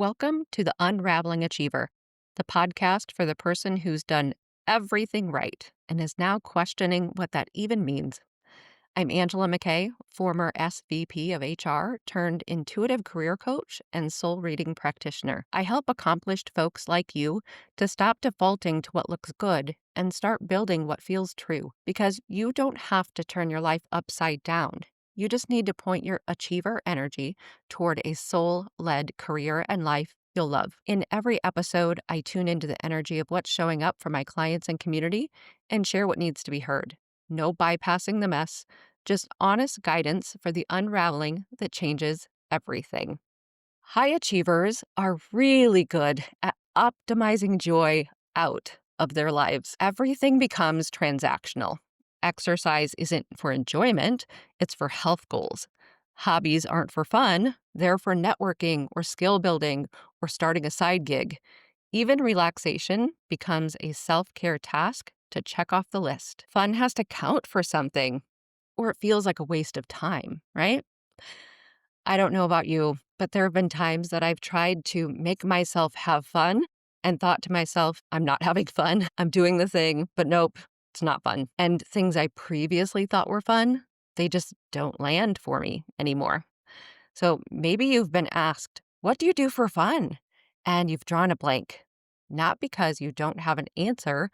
Welcome to the Unraveling Achiever, the podcast for the person who's done everything right and is now questioning what that even means. I'm Angela McKay, former SVP of HR turned intuitive career coach and soul reading practitioner. I help accomplished folks like you to stop defaulting to what looks good and start building what feels true, because you don't have to turn your life upside down. You just need to point your achiever energy toward a soul-led career and life you'll love. In every episode, I tune into the energy of what's showing up for my clients and community and share what needs to be heard. No bypassing the mess, just honest guidance for the unraveling that changes everything. High achievers are really good at optimizing joy out of their lives. Everything becomes transactional. Exercise isn't for enjoyment, it's for health goals. Hobbies aren't for fun, they're for networking or skill building or starting a side gig. Even relaxation becomes a self-care task to check off the list. Fun has to count for something, or it feels like a waste of time, right? I don't know about you, but there have been times that I've tried to make myself have fun and thought to myself, I'm not having fun. I'm doing the thing, but nope, it's not fun. And things I previously thought were fun, they just don't land for me anymore. So maybe you've been asked, what do you do for fun? And you've drawn a blank, not because you don't have an answer,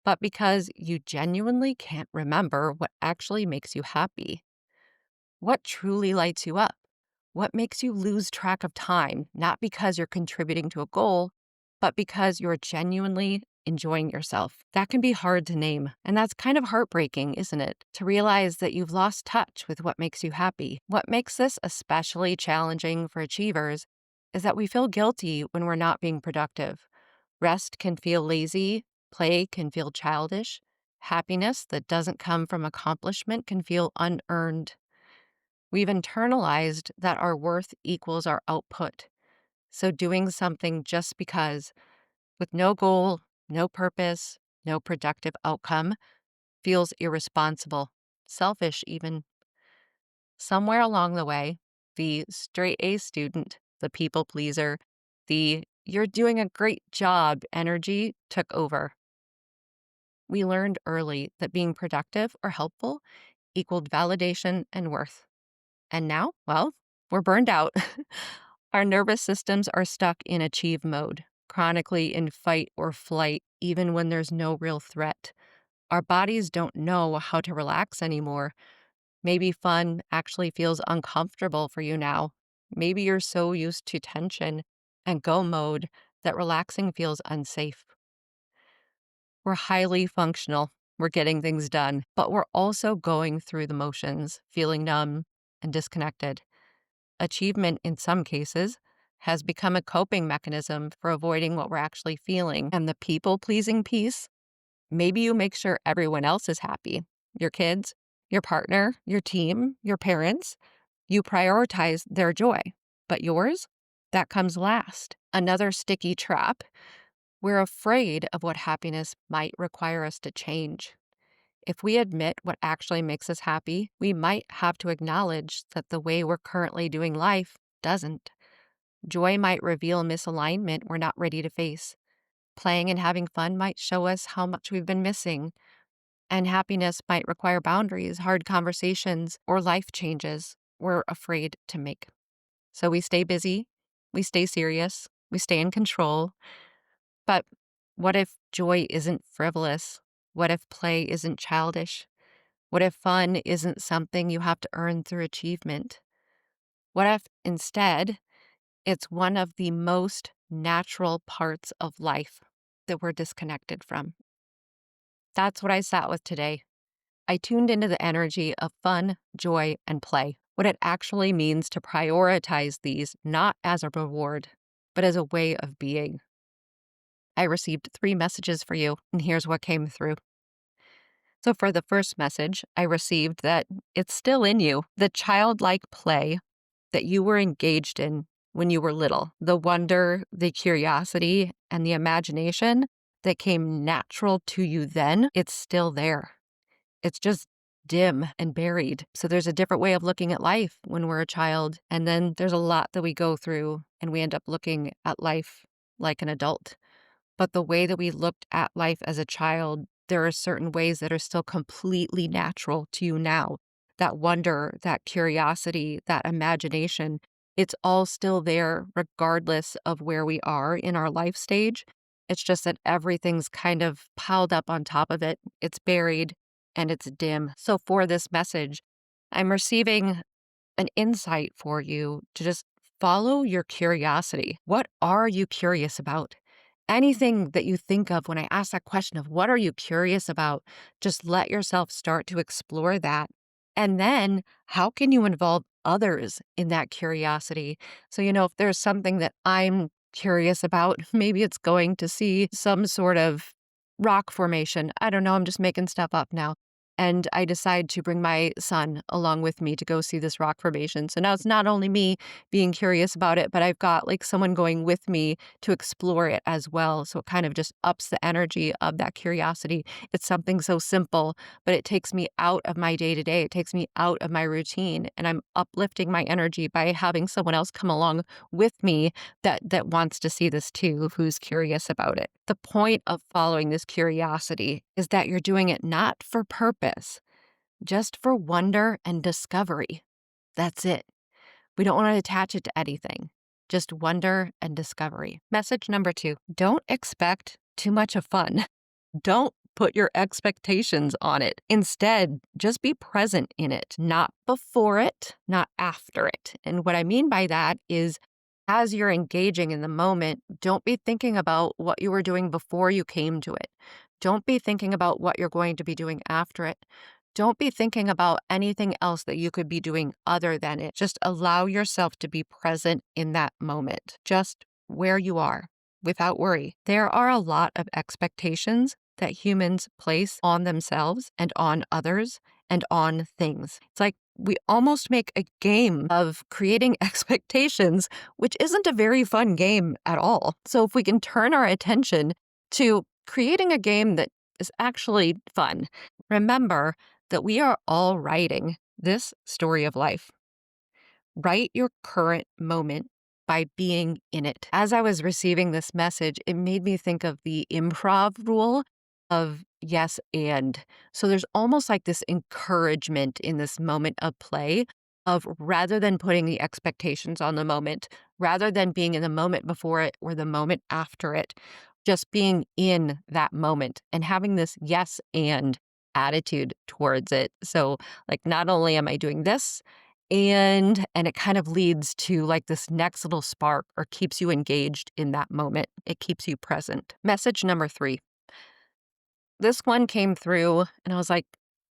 but because you genuinely can't remember what actually makes you happy. What truly lights you up? What makes you lose track of time, not because you're contributing to a goal, but because you're genuinely enjoying yourself? That can be hard to name, and that's kind of heartbreaking, isn't it? To realize that you've lost touch with what makes you happy. What makes this especially challenging for achievers is that we feel guilty when we're not being productive. Rest can feel lazy, play can feel childish, happiness that doesn't come from accomplishment can feel unearned. We've internalized that our worth equals our output. So doing something just because, with no goal, no purpose, no productive outcome, feels irresponsible, selfish even. Somewhere along the way, the straight A student, the people pleaser, the you're doing a great job energy took over. We learned early that being productive or helpful equaled validation and worth. And now, well, we're burned out. Our nervous systems are stuck in achieve mode, chronically in fight or flight, even when there's no real threat. Our bodies don't know how to relax anymore. Maybe fun actually feels uncomfortable for you now. Maybe you're so used to tension and go mode that relaxing feels unsafe. We're highly functional. We're getting things done, but we're also going through the motions, feeling numb and disconnected. Achievement, in some cases, has become a coping mechanism for avoiding what we're actually feeling. And the people-pleasing piece, maybe you make sure everyone else is happy. Your kids, your partner, your team, your parents. You prioritize their joy. But yours? That comes last. Another sticky trap. We're afraid of what happiness might require us to change. If we admit what actually makes us happy, we might have to acknowledge that the way we're currently doing life doesn't. Joy might reveal misalignment we're not ready to face. Playing and having fun might show us how much we've been missing. And happiness might require boundaries, hard conversations, or life changes we're afraid to make. So we stay busy, we stay serious, we stay in control. But what if joy isn't frivolous? What if play isn't childish? What if fun isn't something you have to earn through achievement? What if instead it's one of the most natural parts of life that we're disconnected from? That's what I sat with today. I tuned into the energy of fun, joy, and play. What it actually means to prioritize these not as a reward, but as a way of being. I received 3 messages for you, and here's what came through. So for the first message, I received that it's still in you, the childlike play that you were engaged in when you were little, the wonder, the curiosity, and the imagination that came natural to you then, it's still there. It's just dim and buried. So there's a different way of looking at life when we're a child. And then there's a lot that we go through and we end up looking at life like an adult. But the way that we looked at life as a child, there are certain ways that are still completely natural to you now. That wonder, that curiosity, that imagination, it's all still there regardless of where we are in our life stage. It's just that everything's kind of piled up on top of it. It's buried and it's dim. So for this message, I'm receiving an insight for you to just follow your curiosity. What are you curious about? Anything that you think of when I ask that question of what are you curious about, just let yourself start to explore that. And then how can you involve others in that curiosity? So, if there's something that I'm curious about, maybe it's going to see some sort of rock formation. I don't know. I'm just making stuff up now. And I decide to bring my son along with me to go see this rock formation. So now it's not only me being curious about it, but I've got like someone going with me to explore it as well. So it kind of just ups the energy of that curiosity. It's something so simple, but it takes me out of my day to day. It takes me out of my routine, and I'm uplifting my energy by having someone else come along with me that wants to see this too, who's curious about it. The point of following this curiosity is that you're doing it not for purpose, just for wonder and discovery. That's it. We don't want to attach it to anything, just wonder and discovery. Message number 2, don't expect too much of fun. Don't put your expectations on it. Instead, just be present in it, not before it, not after it. And what I mean by that is as you're engaging in the moment, don't be thinking about what you were doing before you came to it. Don't be thinking about what you're going to be doing after it. Don't be thinking about anything else that you could be doing other than it. Just allow yourself to be present in that moment, just where you are, without worry. There are a lot of expectations that humans place on themselves and on others and on things. It's like we almost make a game of creating expectations, which isn't a very fun game at all. So if we can turn our attention to creating a game that is actually fun, remember that we are all writing this story of life. Write your current moment by being in it. As I was receiving this message, it made me think of the improv rule of yes and. So there's almost like this encouragement in this moment of play of rather than putting the expectations on the moment, rather than being in the moment before it or the moment after it, just being in that moment and having this yes and attitude towards it. So like not only am I doing this, and it kind of leads to like this next little spark or keeps you engaged in that moment. It keeps you present. Message number 3. This one came through and I was like,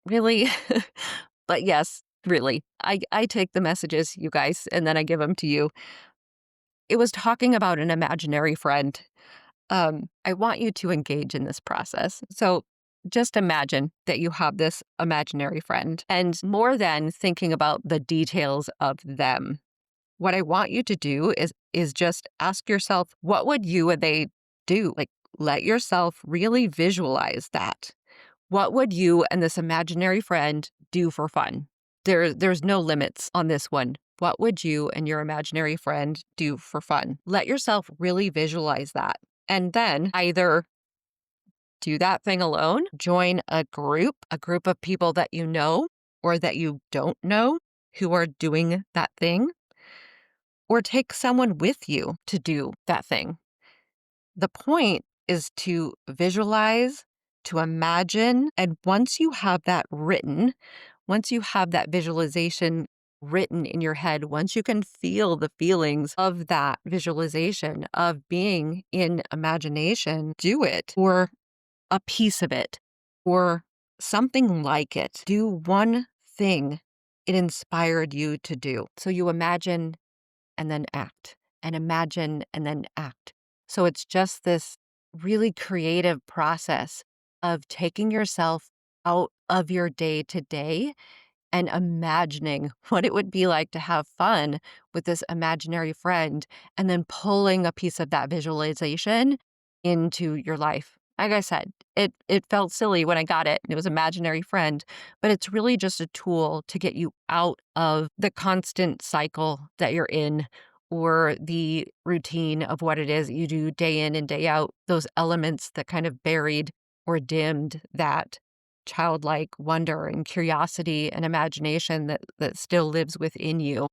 really? But yes, really. I take the messages, you guys, and then I give them to you. It was talking about an imaginary friend. I want you to engage in this process. So just imagine that you have this imaginary friend, and more than thinking about the details of them, what I want you to do is just ask yourself, what would you and they do? Like, let yourself really visualize that. What would you and this imaginary friend do for fun? There's no limits on this one. What would you and your imaginary friend do for fun? Let yourself really visualize that. And then either do that thing alone, join a group of people that you know or that you don't know who are doing that thing, or take someone with you to do that thing. The point is to visualize, to imagine, and once you have that written, once you have that visualization written in your head, once you can feel the feelings of that visualization, of being in imagination, do it, or a piece of it, or something like it. Do one thing it inspired you to do. So you imagine and then act, and imagine and then act. So it's just this really creative process of taking yourself out of your day to day and imagining what it would be like to have fun with this imaginary friend and then pulling a piece of that visualization into your life. Like I said, it felt silly when I got it. It was imaginary friend, but it's really just a tool to get you out of the constant cycle that you're in or the routine of what it is you do day in and day out, those elements that kind of buried or dimmed that childlike wonder and curiosity and imagination that still lives within you.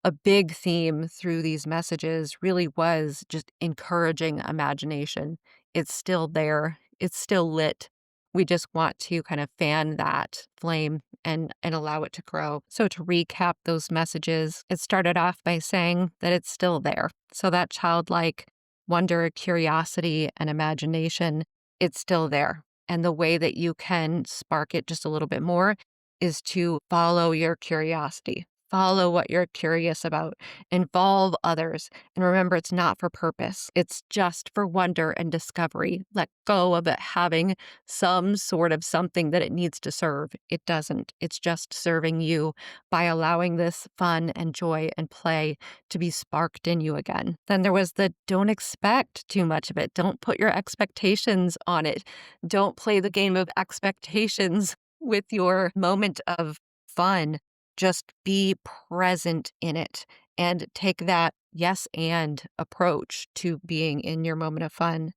A big theme through these messages really was just encouraging imagination. It's still there. It's still lit. We just want to kind of fan that flame and allow it to grow. So to recap those messages, it started off by saying that it's still there. So that childlike wonder, curiosity, and imagination, it's still there. And the way that you can spark it just a little bit more is to follow your curiosity. Follow what you're curious about. Involve others. And remember, it's not for purpose. It's just for wonder and discovery. Let go of it having some sort of something that it needs to serve. It doesn't. It's just serving you by allowing this fun and joy and play to be sparked in you again. Then there was the don't expect too much of it. Don't put your expectations on it. Don't play the game of expectations with your moment of fun. Just be present in it and take that yes and approach to being in your moment of fun.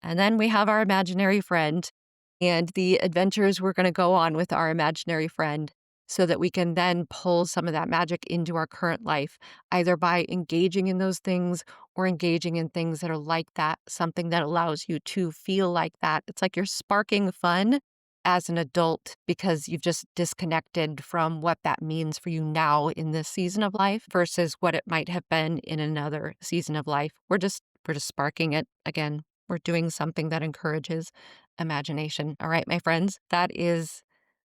And then we have our imaginary friend and the adventures we're going to go on with our imaginary friend so that we can then pull some of that magic into our current life, either by engaging in those things or engaging in things that are like that, something that allows you to feel like that. It's like you're sparking fun as an adult because you've just disconnected from what that means for you now in this season of life versus what it might have been in another season of life. We're just sparking it again. We're doing something that encourages imagination. All right, my friends, that is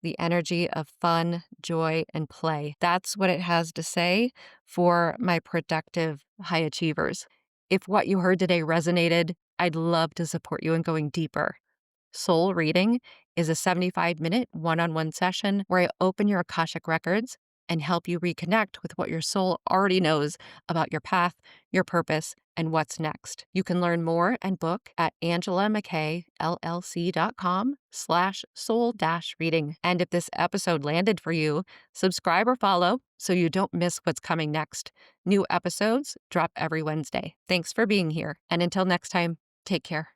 the energy of fun, joy, and play. That's what it has to say for my productive high achievers. If what you heard today resonated, I'd love to support you in going deeper. Soul Reading is a 75-minute one-on-one session where I open your Akashic records and help you reconnect with what your soul already knows about your path, your purpose, and what's next. You can learn more and book at angelamckllc.com/soul-reading. And if this episode landed for you, subscribe or follow so you don't miss what's coming next. New episodes drop every Wednesday. Thanks for being here. And until next time, take care.